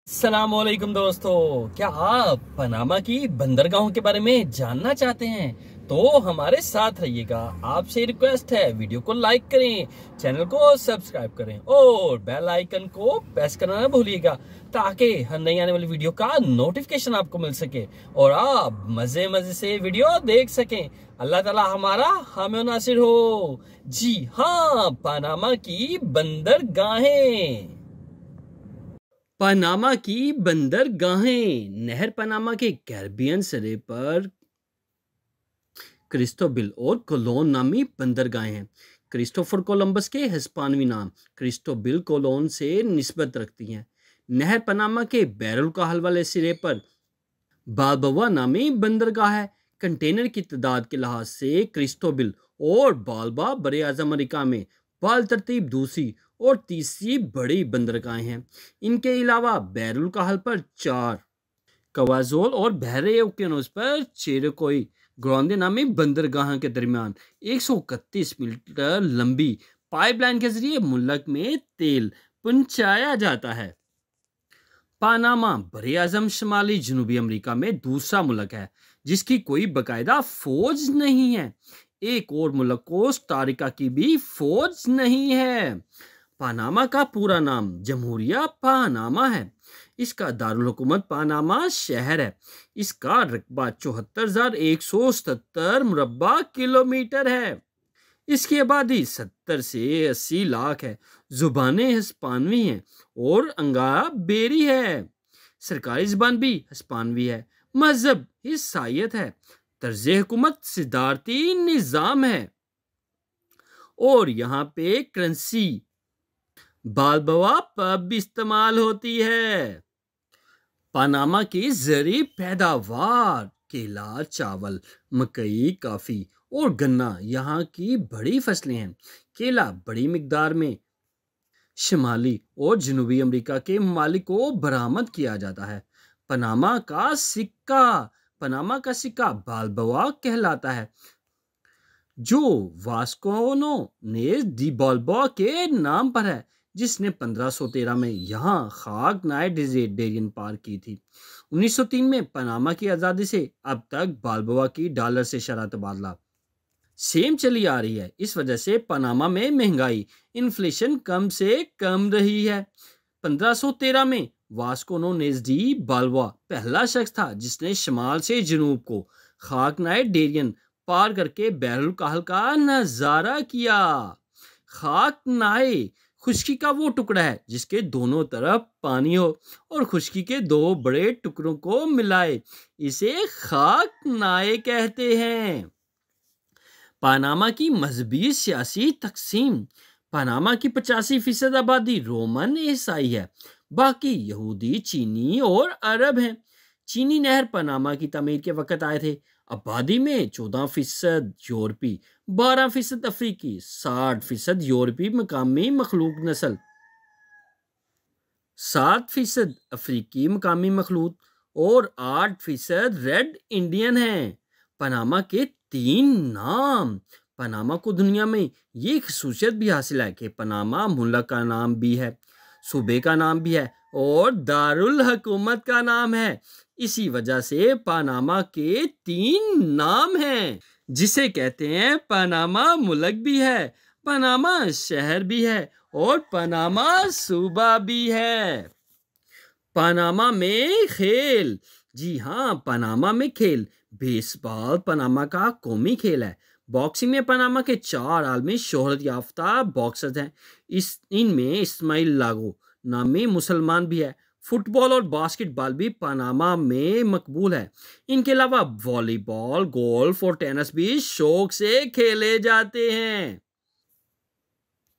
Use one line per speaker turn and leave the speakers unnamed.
अस्सलामुअलैकुम दोस्तों, क्या आप पनामा की बंदरगाहों के बारे में जानना चाहते हैं? तो हमारे साथ रहिएगा। आपसे रिक्वेस्ट है, वीडियो को लाइक करें, चैनल को सब्सक्राइब करें और बेल आइकन को प्रेस करना ना भूलिएगा ताकि हर नई आने वाली वीडियो का नोटिफिकेशन आपको मिल सके और आप मजे मजे से वीडियो देख सकें। अल्लाह ताला हमारा हामी नासिर हो। जी हाँ, पनामा की बंदरगाहें। पनामा की बंदरगाहें। नहर पनामा के कैरिबियन सिरे पर क्रिस्टोबल और कोलोन नामी बंदरगाहें हैं। क्रिस्टोफर कोलंबस के हिस्पानवी नाम क्रिस्टोबल कोलोन से निस्बत रखती हैं। नहर पनामा के बैरल काहल वाले सिरे पर बाल्बोआ नामी बंदरगाह है। कंटेनर की तादाद के लिहाज से क्रिस्टोबल और बाल्बा बरे आज़म अमेरिका में बाल तरतीब दूसरी और तीसरी बड़ी बंदरगाहें हैं। इनके अलावा बैरुल काहल पर 4, कवाजोल और बहरे ओकियानोस पर चेरोकोई ग्रांडे नामी बंदरगाह के दरमियान 131 मीटर लंबी पाइपलाइन के जरिए मुल्क में तेल पहुंचाया जाता है। पानामा बरे आज़म शुमाली जनूबी अमेरिका में दूसरा मुल्क है जिसकी कोई बाकायदा फौज नहीं है। एक और मुल्क कोस्टारिका की भी फौज नहीं है। पनामा का पूरा नाम जमहूरिया पनामा है। इसका दारुल हुकूमत पनामा शहर है। इसका रकबा 74,177 मुरब्बा किलोमीटर है। इसकी आबादी 70 से 80 लाख है। जुबानें हिस्पानवी हैं और अंगा बेरी है। सरकारी जुबान भी हिस्पानवी है। मजहब ईसाईयत है। तर्ज हुकूमत सिदारती निज़ाम है और यहाँ पे करेंसी बाल्बोआ पब इस्तेमाल होती है। पनामा की ज़रूरी पैदावार केला, चावल, मकई, काफ़ी और गन्ना यहाँ की बड़ी फसलें हैं। केला बड़ी मिकदार में शुमाली और जनूबी अमेरिका के ममालिक को बरामद किया जाता है। पनामा का सिक्का बाल्बोआ कहलाता है जो वास्को डी बाल्बोआ के नाम पर है, जिसने 1513 में यहाँ खाक नाइट डेरियन पार की थी। 1903 में पनामा की आज़ादी से अब तक बाल्बोआ की डॉलर से शरह तबादला सेम चली आ रही है। इस वजह से पनामा में महंगाई इन्फ्लेशन कम से कम रही है। 1513 में वास्को डी बाल्बोआ पहला शख्स था जिसने शमाल से जनूब को खाक नाइट डेरियन पार करके बैरुल काहल का नजारा किया। खाक नाए खुश्की का वो टुकड़ा है जिसके दोनों तरफ पानी हो और खुश्की के दो बड़े टुकड़ों को मिलाए, इसे खाक नाए कहते हैं। पनामा की मजहबी सियासी तकसीम। पनामा की 85% आबादी रोमन ईसाई है, बाकी यहूदी, चीनी और अरब हैं। चीनी नहर पनामा की तमीर के वक्त आए थे। आबादी में 14% यूरोपी, 12% अफ्रीकी, 60% यूरोपी मकामी मखलूक नस्ल, 7% अफ्रीकी मकामी मखलूक और 8% रेड इंडियन हैं। पनामा के 3 नाम। पनामा को दुनिया में ये खसूसियत भी हासिल है कि पनामा मुल्क का नाम भी है, सूबे का नाम भी है और दारुल हुकूमत का नाम है। इसी वजह से पनामा के 3 नाम हैं, जिसे कहते हैं पनामा मुल्क भी है, पनामा शहर भी है और पनामा सूबा भी है। पनामा में खेल। जी हाँ, पनामा में खेल। बेसबॉल पनामा का कौमी खेल है। बॉक्सिंग में पनामा के 4 आलमी शोहरत याफ्ता बॉक्सर्स हैं। इनमें इस्माइल लागो नामी मुसलमान भी है। फुटबॉल और बास्केटबॉल भी पनामा में मकबूल है। इनके अलावा वॉलीबॉल, गोल्फ और टेनिस भी शौक से खेले जाते हैं।